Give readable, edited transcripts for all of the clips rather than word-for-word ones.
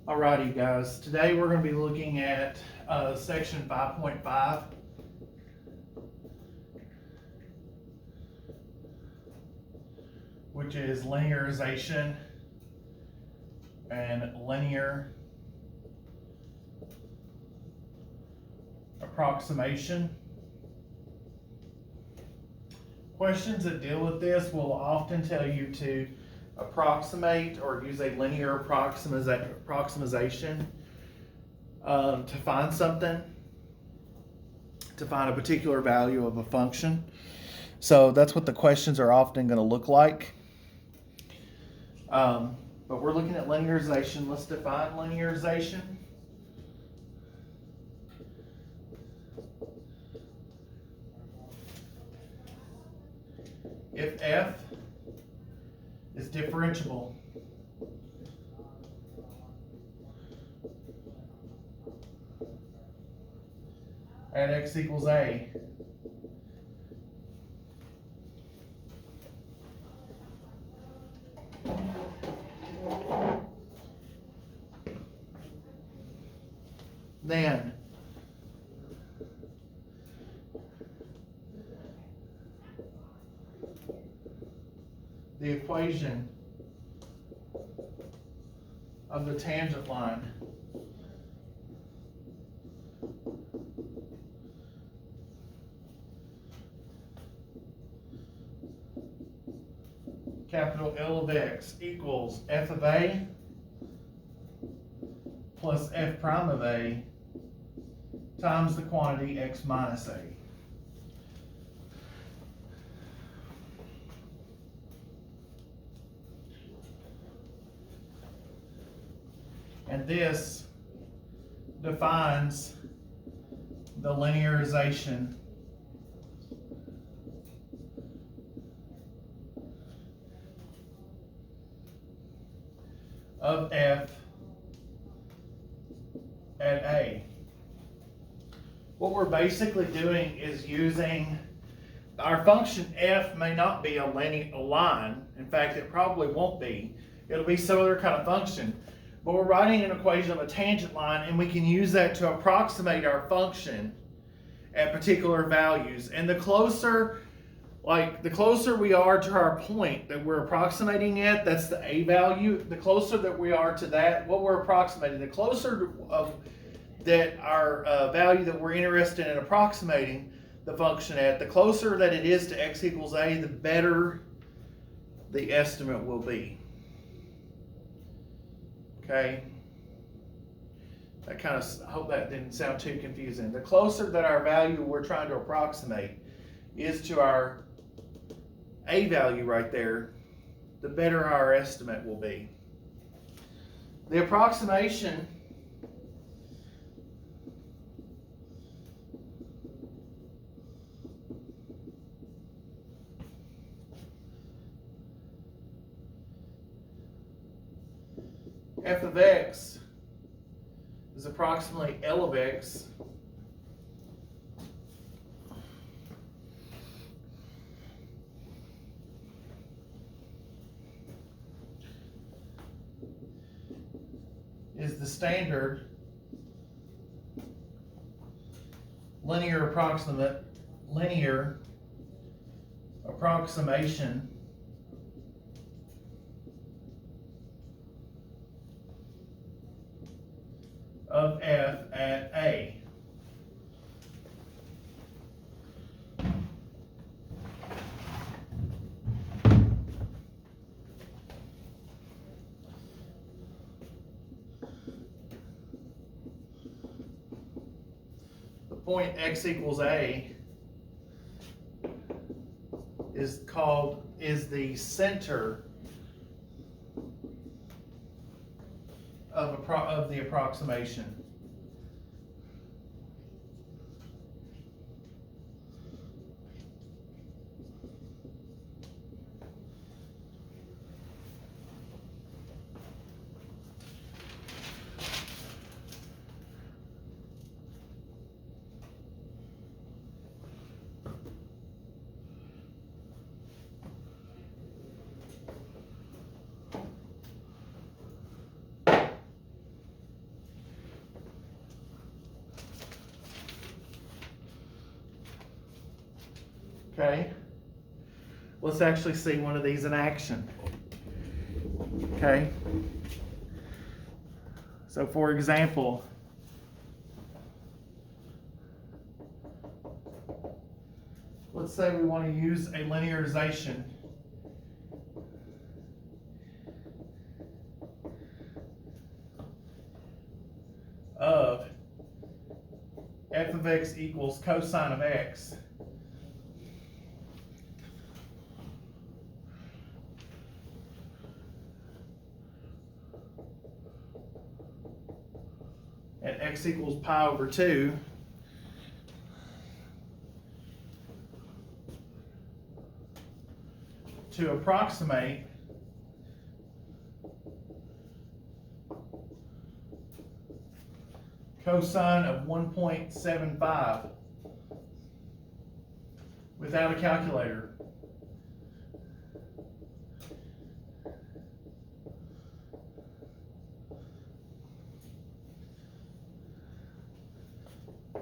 Alrighty guys, today we're going to be looking at section 5.5, which is linearization and linear approximation. Questions that deal with this will often tell you to approximate or use a linear approximation to find something, to find a particular value of a function. So that's what the questions are often going to look like. But we're looking at linearization. Let's define linearization. If f is differentiable at x equals a, then the equation of the tangent line capital L of x equals f of a plus f prime of a times the quantity x minus a. And this defines the linearization of f at a. What we're basically doing is using our function f may not be a line. In fact, it probably won't be. It'll be some other kind of function. But we're writing an equation of a tangent line, and we can use that to approximate our function at particular values. And the closer we are to our point that we're approximating at, that's the a value. The closer that we are to that, what we're approximating, the closer of that our value that we're interested in approximating the function at, the closer that it is to x equals a, the better the estimate will be. Okay, I hope that didn't sound too confusing. The closer that our value we're trying to approximate is to our a value right there, the better our estimate will be. The approximation f of x is approximately L of x is the standard linear approximation of f at a. The point x equals a is the center of the approximation. Okay? Let's actually see one of these in action. Okay? So for example, let's say we want to use a linearization of f of x equals cosine of x at x equals pi over 2 to approximate cosine of 1.75 without a calculator.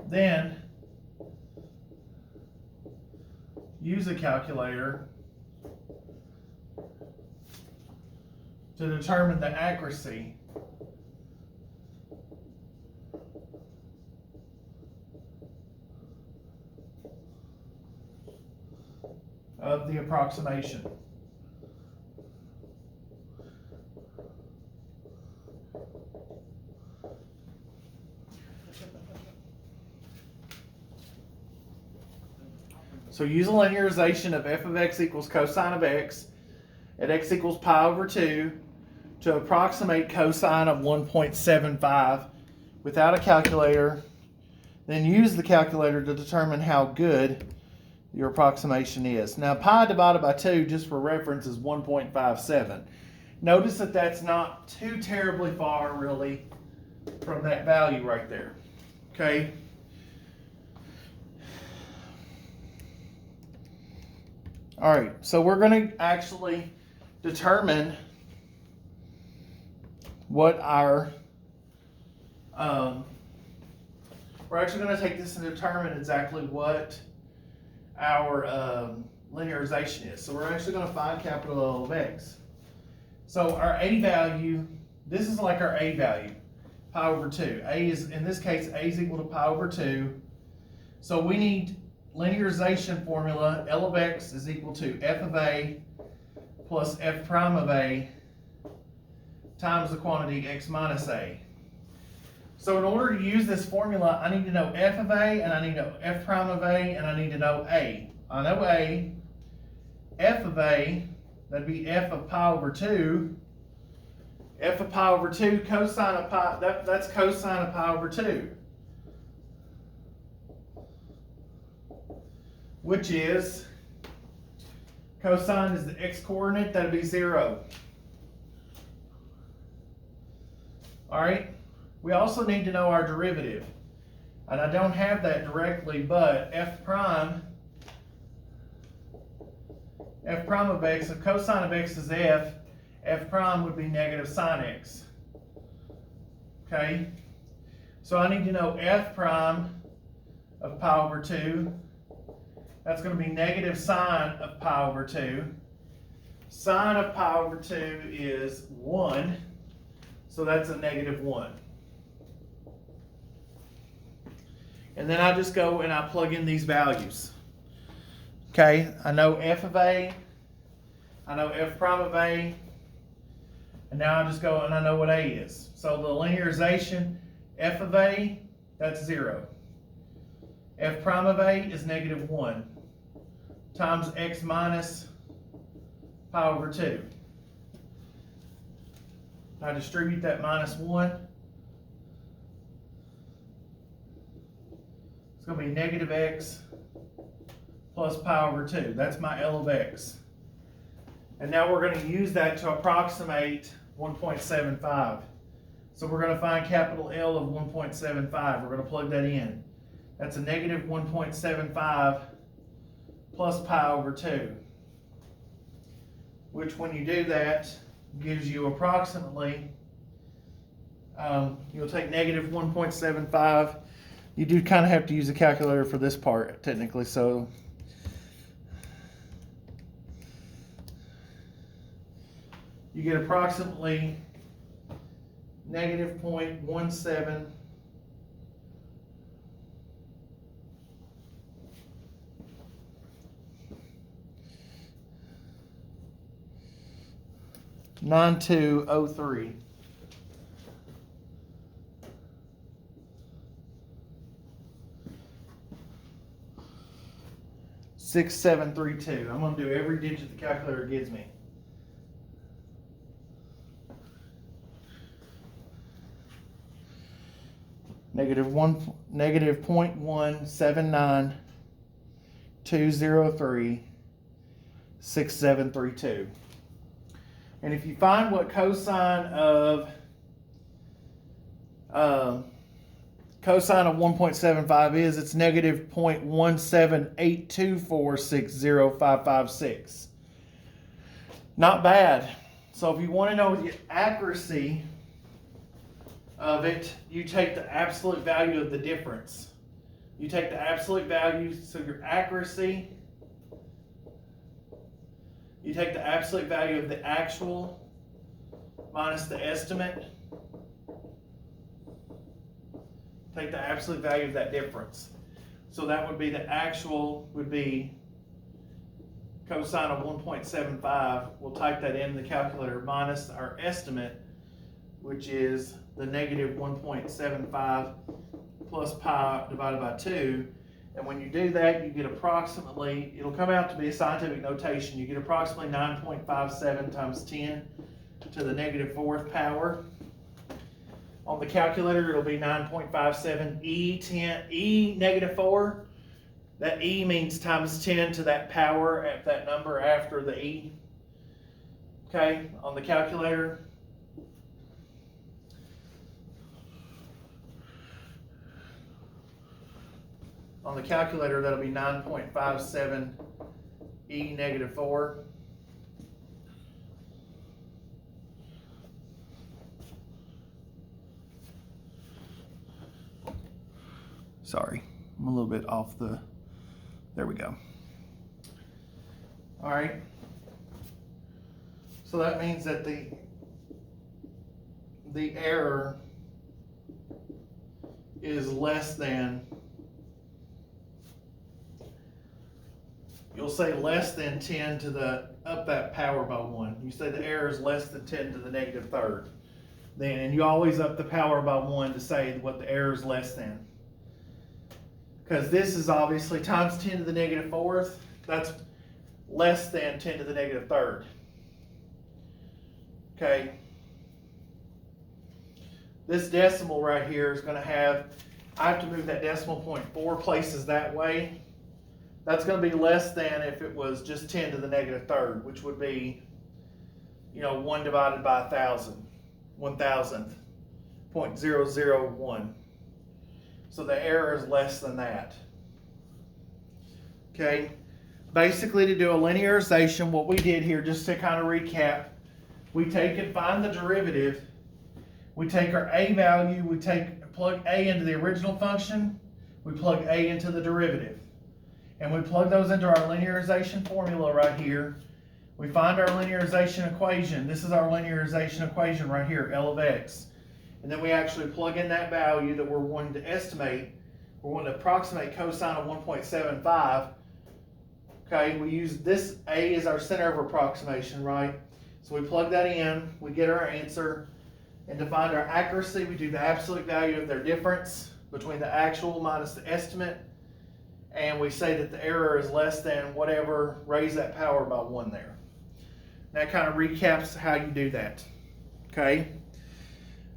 Then use a calculator to determine the accuracy of the approximation. So use a linearization of f of x equals cosine of x at x equals pi over 2 to approximate cosine of 1.75 without a calculator. Then use the calculator to determine how good your approximation is. Now pi divided by 2, just for reference, is 1.57. Notice that that's not too terribly far really from that value right there. Okay? All right, so we're going to actually determine what our, we're actually going to take this and determine exactly what our linearization is. So we're actually going to find capital L of x. So our a value, this is like our a value, pi over 2. A is, in this case, a is equal to pi over 2. So we need linearization formula, L of x is equal to f of a plus f prime of a times the quantity x minus a. So in order to use this formula, I need to know f of a, and I need to know f prime of a, and I need to know a. I know a, f of a, that'd be f of pi over 2. F of pi over 2, cosine of pi, that's cosine of pi over 2. Which is, cosine is the x-coordinate, that'd be 0. All right, we also need to know our derivative. And I don't have that directly, but f prime of x, if cosine of x is f prime would be negative sine x. Okay, so I need to know f prime of pi over 2. That's going to be negative sine of pi over 2. Sine of pi over 2 is 1, so that's a negative 1. And then I just go and I plug in these values. Okay, I know f of a, I know f prime of a, and now I just go and I know what a is. So the linearization, f of a, that's 0. F prime of a is negative 1 times x minus pi over 2. I distribute that minus 1. It's going to be negative x plus pi over 2. That's my L of x. And now we're going to use that to approximate 1.75. So we're going to find capital L of 1.75. We're going to plug that in. That's a negative 1.75 plus pi over 2. Which, when you do that, gives you approximately, you'll take negative 1.75. You do kind of have to use a calculator for this part, technically, so you get approximately negative 0.17 9203. $6,732. I'm going to do every digit the calculator gives me. Negative 0.179203 6732. And if you find what cosine of 1.75 is, it's negative 0.178246056. Not bad. So if you want to know the accuracy of it, you take the absolute value of the difference. You take the absolute value, so your accuracy, you take the absolute value of the actual minus the estimate. Take the absolute value of that difference. So that would be the actual would be cosine of 1.75. We'll type that in the calculator minus our estimate, which is the negative 1.75 plus pi divided by 2. And when you do that, you get approximately, it'll come out to be a scientific notation, you get approximately 9.57 times 10 to the negative 4th power. On the calculator, it'll be 9.57 E negative 4. That E means times 10 to that power at that number after the E. Okay, on the calculator. On the calculator, that'll be 9.57 E negative 4. Sorry, I'm a little bit off the, there we go. All right. So that means that the error is less than, you'll say less than 10 to the, up that power by 1. You say the error is less than 10 to the negative 3rd. Then, and you always up the power by 1 to say what the error is less than. Because this is obviously times 10 to the negative 4th. That's less than 10 to the negative 3rd. Okay. This decimal right here is going to have, I have to move that decimal point 4 places that way. That's going to be less than if it was just 10 to the negative 3rd, which would be, 1 divided by 1,000, 1,000th, 0.001. So the error is less than that. Okay. Basically, to do a linearization, what we did here, just to kind of recap, we take and find the derivative. We take our a value, plug a into the original function, we plug a into the derivative. And we plug those into our linearization formula right here. We find our linearization equation. This is our linearization equation right here, L of x. And then we actually plug in that value that we're wanting to estimate. We're wanting to approximate cosine of 1.75. Okay, we use this A as our center of approximation, right? So we plug that in, we get our answer. And to find our accuracy, we do the absolute value of their difference between the actual minus the estimate. And we say that the error is less than whatever, raise that power by 1 there. That kind of recaps how you do that. Okay.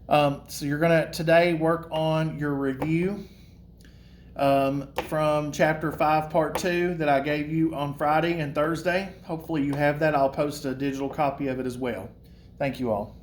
So you're going to today work on your review from chapter 5 part 2 that I gave you on Friday and Thursday. Hopefully you have that. I'll post a digital copy of it as well. Thank you all.